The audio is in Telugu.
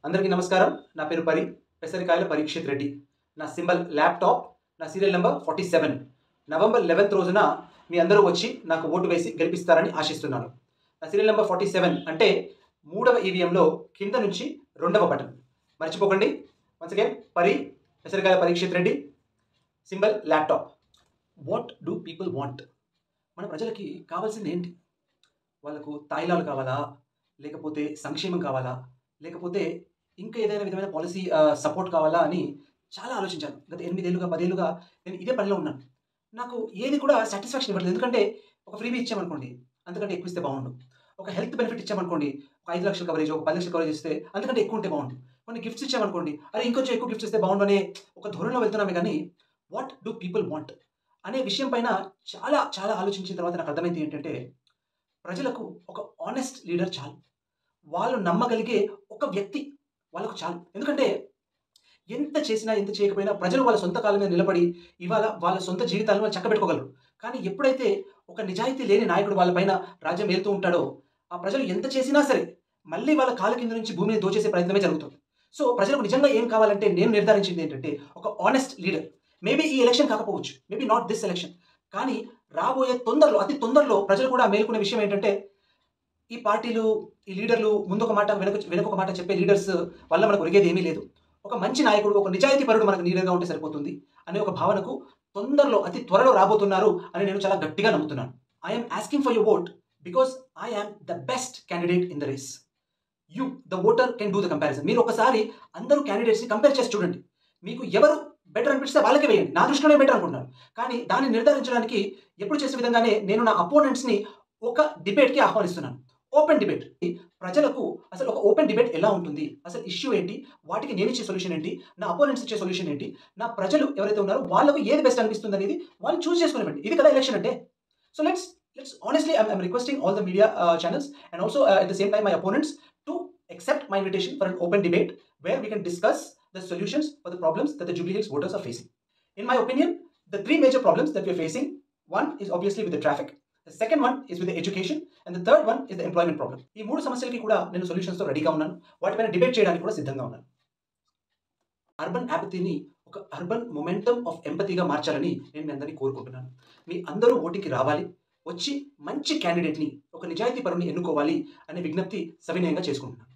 అందరికీ నమస్కారం. నా పేరు పెసరికాయల పరీక్షిత్ రెడ్డి. నా సింబల్ ల్యాప్‌టాప్. నా సీరియల్ నంబర్ 47. నవంబర్ 11th రోజున మీ అందరూ వచ్చి నాకు ఓటు వేసి గెలిపిస్తారని ఆశిస్తున్నాను. నా సీరియల్ నంబర్ 47 అంటే 3వ ఈవీఎంలో కింద నుంచి 2వ బటన్. మర్చిపోకండి. Once again Pesarikayala Parikshit Reddy. Symbol laptop. What do people want? మన ప్రజలకి కావాల్సింది ఏంటి? వాళ్ళకు తాయిలాలు కావాలా? లేకపోతే సంక్షేమం కావాలా? లేకపోతే ఇంకా ఏదైనా విధమైన పాలిసీ సపోర్ట్ కావాలా అని చాలా ఆలోచించాను. గత 8 ఏళ్లుగా, 10 ఏళ్లుగా నేను ఇదే పనిలో ఉన్నాను. నాకు ఏది కూడా సాటిస్ఫాక్షన్ ఇవ్వట్లేదు. ఎందుకంటే ఒక ఫ్రీబీ ఇచ్చామనుకోండి, అంతకంటే ఎక్కువ ఇస్తే బాగుండు. ఒక హెల్త్ బెనిఫిట్ ఇచ్చామనుకోండి, ఒక 5 లక్షల కవరేజ్, ఒక 10 లక్షల కవరేజ్ ఇస్తే అంతకంటే ఎక్కువ ఉంటే బాగుండు. కొన్ని గిఫ్ట్స్ ఇచ్చామనుకోండి, అరే ఇంకొంచెం ఎక్కువ గిఫ్ట్స్ ఇస్తే బాగుండు అనే ఒక ధోరణిలో వెళ్తున్నామే కానీ వాట్ డు పీపుల్ వాంట్ అనే విషయం పైన చాలా చాలా ఆలోచించిన తర్వాత నాకు అర్థమైంది ఏంటంటే, ప్రజలకు ఒక ఆనెస్ట్ లీడర్ చాలు. వాళ్ళు నమ్మగలిగే ఒక వ్యక్తి వాళ్ళకు చాలు. ఎందుకంటే ఎంత చేసినా, ఎంత చేయకపోయినా ప్రజలు వాళ్ళ సొంత కాళ్ళ మీద నిలబడి ఇవాళ వాళ్ళ సొంత జీవితాలను వాళ్ళు చక్కబెట్టుకోగలరు. కానీ ఎప్పుడైతే ఒక నిజాయితీ లేని నాయకుడు వాళ్ళ పైన రాజ్యం ఏలుతూ ఉంటాడో, ఆ ప్రజలు ఎంత చేసినా సరే మళ్ళీ వాళ్ళ కాళ్ళ కింద నుంచి భూమిని దోచేసే ప్రయత్నమే జరుగుతుంది. సో ప్రజలకు నిజంగా ఏం కావాలంటే నేను నిర్ధారించింది ఏంటంటే ఒక ఆనెస్ట్ లీడర్. మేబీ ఈ ఎలక్షన్ కాకపోవచ్చు. Maybe not this election. కానీ రాబోయే తొందరలో, అతి తొందరలో ప్రజలు కూడా మేలుకునే విషయం ఏంటంటే ఈ పార్టీలు, ఈ లీడర్లు ముందొక మాట వెనకొక మాట చెప్పే లీడర్స్ వల్ల మనకు ఒరిగేది ఏమీ లేదు. ఒక మంచి నాయకుడు, ఒక నిజాయితీ పరుడు మనకు లీడర్‌గా ఉంటే సరిపోతుంది అనే ఒక భావనకు తొందరలో, అతి త్వరలో రాబోతున్నారు అని నేను చాలా గట్టిగా నమ్ముతున్నాను. I am asking for your vote because I am the best candidate in the race. You the voter can do the comparison. మీరు ఒకసారి అందరూ క్యాండిడేట్స్‌ని కంపేర్ చేసి చూడండి. మీకు ఎవరు బెటర్ అనిపిస్తే వాళ్ళకే వేయండి. నా దృష్టిలోనే బెటర్ అనుకుంటున్నాను. కానీ దాన్ని నిర్ధారించడానికి ఎప్పుడు చేసే విధంగానే నేను నా అపోనెంట్స్‌ని ఒక డిబేట్‌కి ఆహ్వానిస్తున్నాను. Open debate. ప్రజలకు అసలు ఒక ఓపెన్ డిబేట్ ఎలా ఉంటుంది? అసలు ఇష్యూ ఏంటి? వాటికి నేనిచ్చే సొల్యూషన్ ఏంటి? నా అపోనెంట్స్ ఇచ్చే సొల్యూషన్ ఏంటి? నా ప్రజలు ఎవరైతే ఉన్నారో వాళ్ళకు ఏది బెస్ట్ అనిపిస్తుంది అనేది వాళ్ళు చూస్ చేసుకొనివ్వండి. ఇది కదా ఎలక్షన్ అంటే. So let's honestly I'm requesting all the media channels and also at the same time my opponents to accept my invitation for an open debate where we can discuss the solutions for the problems that the Jubilee Hills voters are facing. In my opinion, the three major problems that we are facing, one is obviously with the traffic. The second one is with the education and the third one is the employment problem. ఈ మూడు సమస్యలకి కూడా నేను సొల్యూషన్స్ తో రెడీగా ఉన్నాను. వాటిపైన డిబేట్ చేయడానికి కూడా సిద్ధంగా ఉన్నాను. అర్బన్ యాపతీని ఒక అర్బన్ మొమెంటమ్ ఆఫ్ ఎంపతీగా మార్చాలని నేను మీ అందరినీ కోరుకుంటున్నాను. మీ అందరూ ఓటింగ్‌కి రావాలి. వచ్చి మంచి క్యాండిడేట్‌ని, ఒక నిజాయితీ పరుని ఎన్నుకోవాలి అనే విజ్ఞప్తి సవినయంగా చేసుకుంటున్నాను.